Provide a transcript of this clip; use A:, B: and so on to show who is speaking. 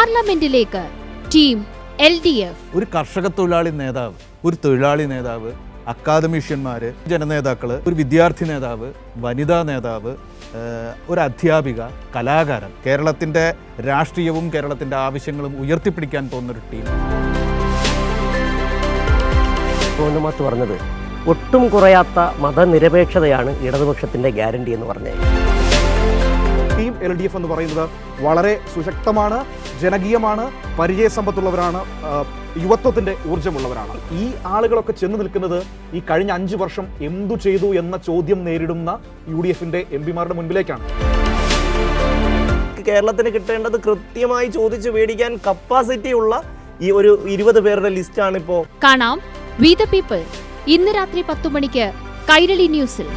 A: പാർലമെന്റിലേക്ക് team LDF.
B: ഒരു കർഷക തൊഴിലാളി നേതാവ്, ഒരു തൊഴിലാളി നേതാവ്, അക്കാദമിഷ്യന്മാർ, ജനനേതാക്കൾ, ഒരു വിദ്യാർത്ഥി നേതാവ്, വനിതാ നേതാവ്, ഒരു അധ്യാപിക, കലാകാരൻ, കേരളത്തിൻ്റെ രാഷ്ട്രീയവും കേരളത്തിൻ്റെ ആവശ്യങ്ങളും ഉയർത്തിപ്പിടിക്കാൻ പോകുന്നൊരു ടീം.
C: പൂർണ്ണമാത്ത് പറഞ്ഞത് ഒട്ടും കുറയാത്ത മതനിരപേക്ഷതയാണ് ഇടതുപക്ഷത്തിൻ്റെ ഗ്യാരണ്ടി എന്ന് പറഞ്ഞത്.
D: ടീം LDF എന്ന് പറയുന്നത് വളരെ സുശക്തമാണ്, ജനകീയമാണ്, പരിചയസമ്പത്തുള്ളവരാണ്, യുവത്വത്തിൻ്റെ ഊർജ്ജമുള്ളവരാണ്. ഈ ആളുകളൊക്കെ ചെന്ന് നിൽക്കുന്നത് ഈ കഴിഞ്ഞ 5 വർഷം എന്തു ചെയ്തു എന്ന ചോദ്യം നേരിടുന്ന UDFന്റെ MP-മാരുടെ മുൻപിലേക്കാണ്.
C: കേരളത്തിന് കിട്ടേണ്ടത് കൃത്യമായി ചോദിച്ചു മേടിക്കാൻ കപ്പാസിറ്റി ഉള്ള ഈ ഒരു 20 പേരുടെ ലിസ്റ്റാണ് ഇപ്പോൾ.
A: കാണാം വി ദ പീപ്പിൾ ഇന്ന് രാത്രി 10 മണിക്ക് കൈരളി ന്യൂസിൽ.